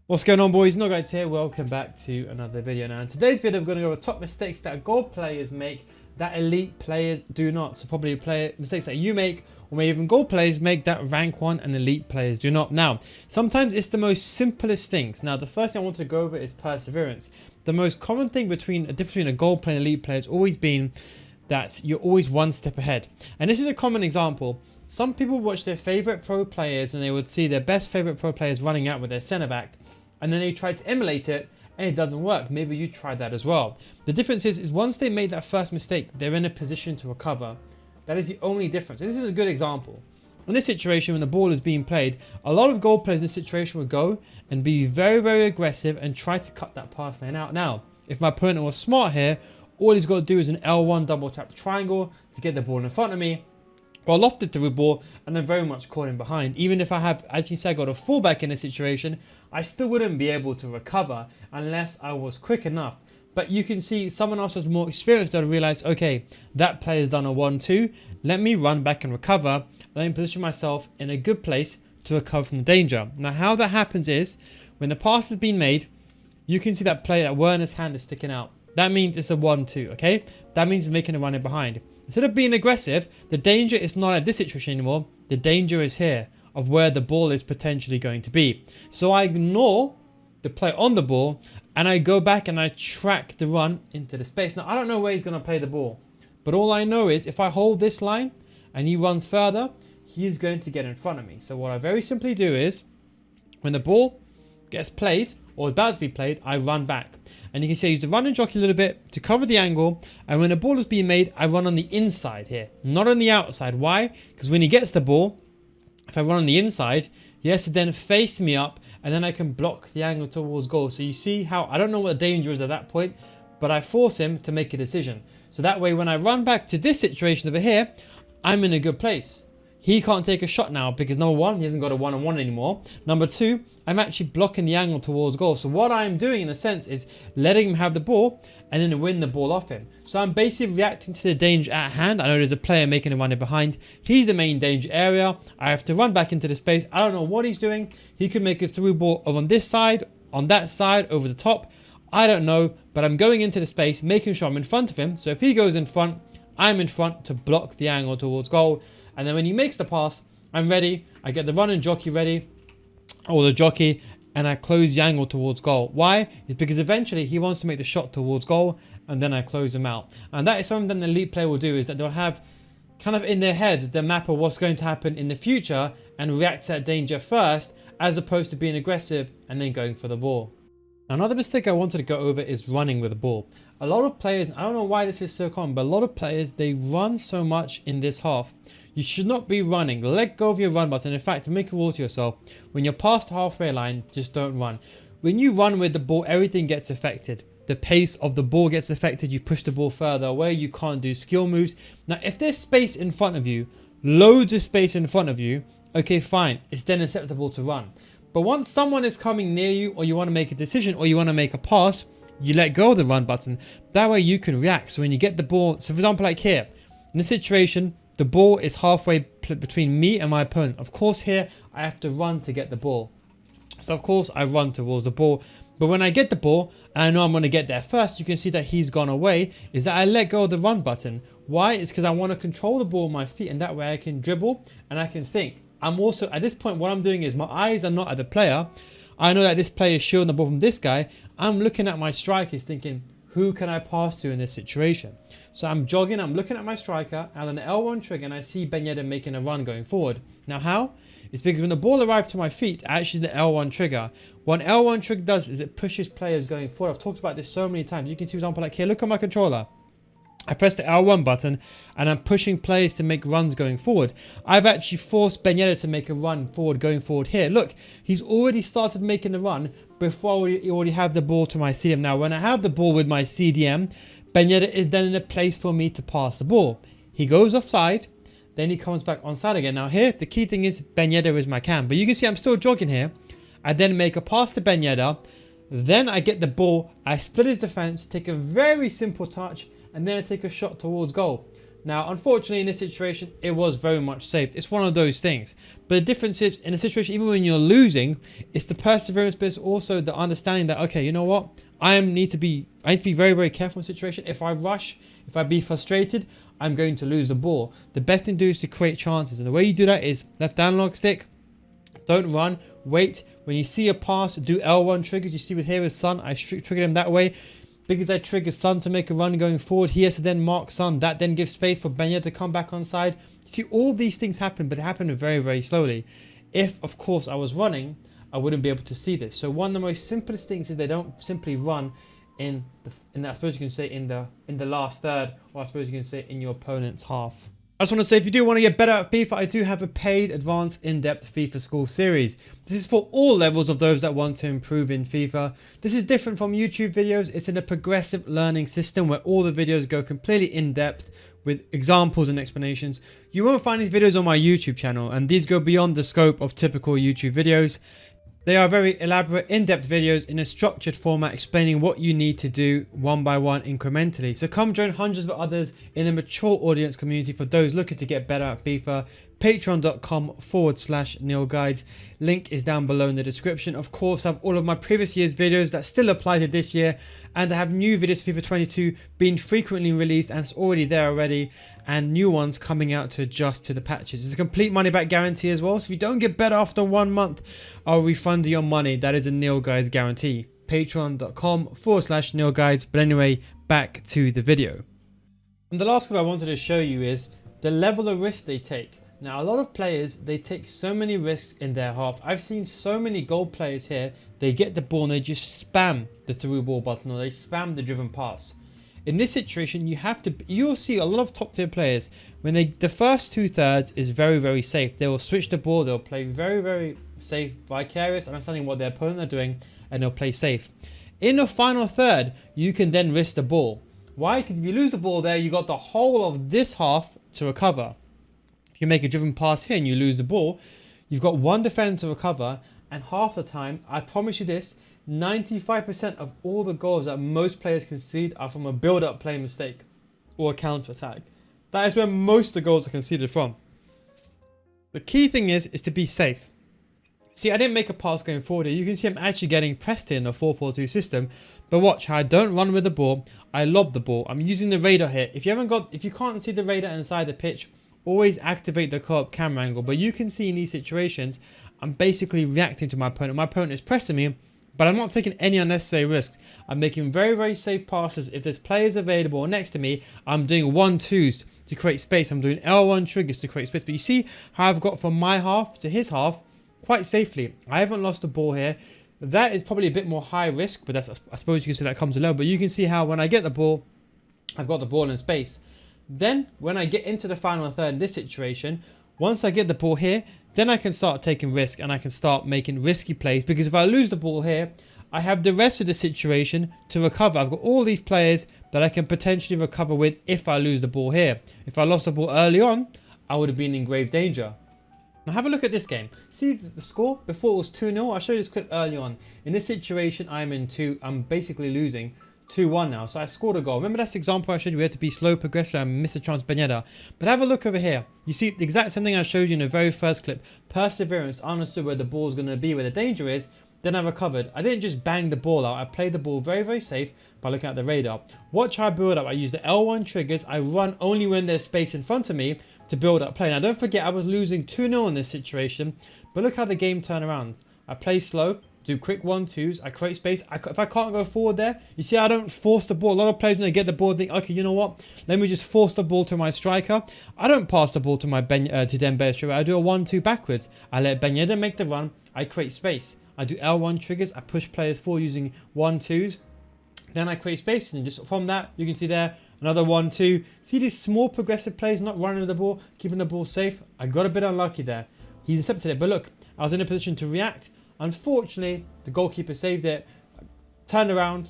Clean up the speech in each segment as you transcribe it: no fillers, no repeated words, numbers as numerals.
What's going on, boys? NealGuides here. Welcome back to another video. Now in today's video, we're going to go over top mistakes that gold players make that elite players do not. So probably mistakes that you make, or maybe even gold players make that rank 1 and elite players do not. Now, sometimes it's the most simplest things. Now, the first thing I want to go over is perseverance. The most common thing between a difference between a gold player and elite player has always been that you're always one step ahead. And this is a common example. Some people watch their favorite pro players and they would see their best favorite pro players running out with their center back. And then they try to emulate it and it doesn't work. Maybe you tried that as well. The difference is once they made that first mistake, they're in a position to recover. That is the only difference. And this is a good example. In this situation, when the ball is being played, a lot of goal players in this situation would go and be very, very aggressive and try to cut that pass line out. Now, if my opponent was smart here, all he's got to do is an L1 double tap triangle to get the ball in front of me. Or lofted through the ball and I'm very much caught in behind. Even if I have, as you said, got a fullback in a situation, I still wouldn't be able to recover unless I was quick enough. But you can see someone else has more experience that realize, okay, that player's done a 1-2. Let me run back and recover. Let me position myself in a good place to recover from the danger. Now, how that happens is when the pass has been made, you can see that player, that Werner's hand is sticking out. That means it's a 1-2, okay? That means he's making a run in behind. Instead of being aggressive, the danger is not at this situation anymore. The danger is here of where the ball is potentially going to be. So I ignore the play on the ball and I go back and I track the run into the space. Now, I don't know where he's going to play the ball, but all I know is if I hold this line and he runs further, he's going to get in front of me. So what I very simply do is when the ball gets played or about to be played, I run back. And you can see I use the run and jockey a little bit to cover the angle. And when the ball is being made, I run on the inside here, not on the outside. Why? Because when he gets the ball, if I run on the inside, he has to then face me up and then I can block the angle towards goal. So you see how, I don't know what the danger is at that point, but I force him to make a decision. So that way, when I run back to this situation over here, I'm in a good place. He can't take a shot now because number one, he hasn't got a one-on-one anymore. Number two, I'm actually blocking the angle towards goal. So what I'm doing in a sense is letting him have the ball and then win the ball off him. So I'm basically reacting to the danger at hand. I know there's a player making a run in behind. He's the main danger area. I have to run back into the space. I don't know what he's doing. He could make a through ball on this side, on that side, over the top. I don't know, but I'm going into the space, making sure I'm in front of him. So if he goes in front, I'm in front to block the angle towards goal. And then when he makes the pass, I'm ready. I get the run and jockey ready, or the jockey, and I close the angle towards goal. Why? It's because eventually he wants to make the shot towards goal, and then I close him out. And that is something that an elite player will do, is that they'll have kind of in their head the map of what's going to happen in the future and react to that danger first, as opposed to being aggressive and then going for the ball. Another mistake I wanted to go over is running with the ball. A lot of players, I don't know why this is so common, but a lot of players, they run so much in this half. You should not be running. Let go of your run button. In fact, make a rule to yourself. When you're past the halfway line, just don't run. When you run with the ball, everything gets affected. The pace of the ball gets affected. You push the ball further away. You can't do skill moves. Now, if there's space in front of you, loads of space in front of you, okay, fine. It's then acceptable to run. But once someone is coming near you, or you want to make a decision, or you want to make a pass, you let go of the run button. That way you can react. So when you get the ball, so for example, like here, in this situation, the ball is halfway between me and my opponent. Of course, here, I have to run to get the ball. So of course, I run towards the ball. But when I get the ball, and I know I'm going to get there first, you can see that he's gone away, is that I let go of the run button. Why? It's because I want to control the ball with my feet, and that way I can dribble and I can think. I'm also, at this point, what I'm doing is my eyes are not at the player. I know that this player is shielding the ball from this guy. I'm looking at my strikers thinking, who can I pass to in this situation? So I'm jogging, I'm looking at my striker, and on the L1 trigger, and I see Ben Yedder making a run going forward. Now how? It's because when the ball arrives to my feet, actually the L1 trigger. What an L1 trigger does is it pushes players going forward. I've talked about this so many times. You can see, for example, like here, look at my controller. I press the L1 button and I'm pushing players to make runs going forward. I've actually forced Ben Yedder to make a run forward going forward here. Look, he's already started making the run before we already have the ball to my CDM. Now, when I have the ball with my CDM, Ben Yedder is then in a place for me to pass the ball. He goes offside, then he comes back onside again. Now here, the key thing is Ben Yedder is my cam. But you can see I'm still jogging here. I then make a pass to Ben Yedder. Then I get the ball. I split his defense, take a very simple touch, and then I take a shot towards goal. Now, unfortunately, in this situation, it was very much saved. It's one of those things. But the difference is, in a situation, even when you're losing, it's the perseverance, but it's also the understanding that, okay, you know what? I need to be very, very careful in the situation. If I rush, if I be frustrated, I'm going to lose the ball. The best thing to do is to create chances. And the way you do that is left analog stick. Don't run. Wait. When you see a pass, do L1 triggers. You see with here with Son, I triggered him that way. Because I trigger Son to make a run going forward, he has to then mark Son. That then gives space for Benya to come back on side. See, all these things happen, but it happened very, very slowly. If, of course, I was running, I wouldn't be able to see this. So one of the most simplest things is they don't simply run in I suppose you can say in the last third, or I suppose you can say in your opponent's half. I just want to say, if you do want to get better at FIFA, I do have a paid advanced in-depth FIFA School Series. This is for all levels of those that want to improve in FIFA. This is different from YouTube videos. It's in a progressive learning system where all the videos go completely in-depth with examples and explanations. You won't find these videos on my YouTube channel, and these go beyond the scope of typical YouTube videos. They are very elaborate, in-depth videos in a structured format explaining what you need to do one by one incrementally. So come join hundreds of others in a mature audience community for those looking to get better at FIFA. Patreon.com/NealGuides. Link is down below in the description. Of course, I have all of my previous year's videos that still apply to this year, and I have new videos for FIFA 22 being frequently released, and it's already there already, and new ones coming out to adjust to the patches. It's a complete money back guarantee as well, so if you don't get better after 1 month, I'll refund your money. That is a NealGuides guarantee. Patreon.com/NealGuides. But anyway, back to the video. And the last clip I wanted to show you is the level of risk they take. Now, a lot of players, they take so many risks in their half. I've seen so many goal players here, they get the ball and they just spam the through ball button, or they spam the driven pass. In this situation, you'll see a lot of top tier players, when the first 2/3 is very, very safe. They will switch the ball, they'll play very, very safe, vicarious, understanding what their opponent are doing, and they'll play safe. In the final third, you can then risk the ball. Why? Because if you lose the ball there, you got the whole of this half to recover. If you make a driven pass here and you lose the ball, you've got one defender to recover, and half the time, I promise you this, 95% of all the goals that most players concede are from a build-up play mistake or a counter-attack. That is where most of the goals are conceded from. The key thing is to be safe. See, I didn't make a pass going forward here. You can see I'm actually getting pressed in a 4-4-2 system. But watch how I don't run with the ball. I lob the ball. I'm using the radar here. If you can't see the radar inside the pitch, always activate the co-op camera angle. But you can see in these situations, I'm basically reacting to my opponent. My opponent is pressing me, but I'm not taking any unnecessary risks. I'm making very, very safe passes. If there's players available next to me, I'm doing 1-2s to create space. I'm doing L1 triggers to create space. But you see how I've got from my half to his half quite safely. I haven't lost the ball here. That is probably a bit more high risk, but that's, I suppose you can say that comes low. But you can see how when I get the ball, I've got the ball in space. Then when I get into the final third in this situation, once I get the ball here, then I can start taking risk and I can start making risky plays, because if I lose the ball here, I have the rest of the situation to recover. I've got all these players that I can potentially recover with if I lose the ball here. If I lost the ball early on, I would have been in grave danger. Now have a look at this game. See the score? Before it was 2-0. I'll show you this clip early on. In this situation, I'm basically losing 2-1 now. So I scored a goal. Remember that's the example I showed you? We had to be slow, progressive, and miss a chance, Beneda. But have a look over here. You see the exact same thing I showed you in the very first clip. Perseverance. I understood where the ball is going to be, where the danger is. Then I recovered. I didn't just bang the ball out. I played the ball very, very safe by looking at the radar. Watch how I build up. I use the L1 triggers. I run only when there's space in front of me to build up play. Now don't forget, I was losing 2-0 in this situation. But look how the game turned around. I play slow. Do quick 1-2s, I create space. If I can't go forward there, you see I don't force the ball. A lot of players when they get the ball think, okay, you know what? Let me just force the ball to my striker. I don't pass the ball to my Dembele straight away. I do a 1-2 backwards. I let Beneda make the run. I create space. I do L1 triggers. I push players forward using 1-2s. Then I create space, and just from that, you can see there, another 1-2. See these small progressive plays not running with the ball, keeping the ball safe. I got a bit unlucky there. He intercepted it, but look, I was in a position to react. Unfortunately, the goalkeeper saved it, turned around,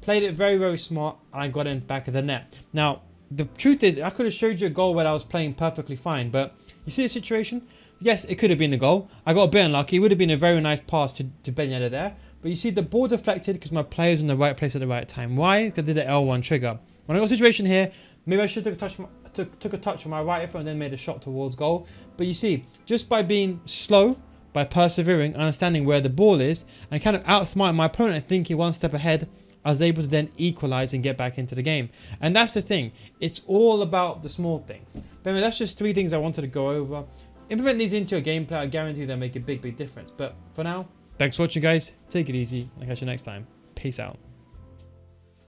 played it very, very smart, and I got in back of the net. Now, the truth is, I could have showed you a goal where I was playing perfectly fine, but you see the situation? Yes, it could have been a goal. I got a bit unlucky. It would have been a very nice pass to Beneda there. But you see the ball deflected because my player was in the right place at the right time. Why? Because I did the L1 trigger. When I got a situation here, Maybe I should have took a touch on my right foot and then made a shot towards goal. But you see, just by being slow, by persevering, understanding where the ball is, and kind of outsmart my opponent and thinking one step ahead, I was able to then equalize and get back into the game. And that's the thing. It's all about the small things. But anyway, that's just 3 things I wanted to go over. Implement these into your gameplay. I guarantee they'll make a big difference. But for now, thanks for watching, guys. Take it easy. I'll catch you next time. Peace out.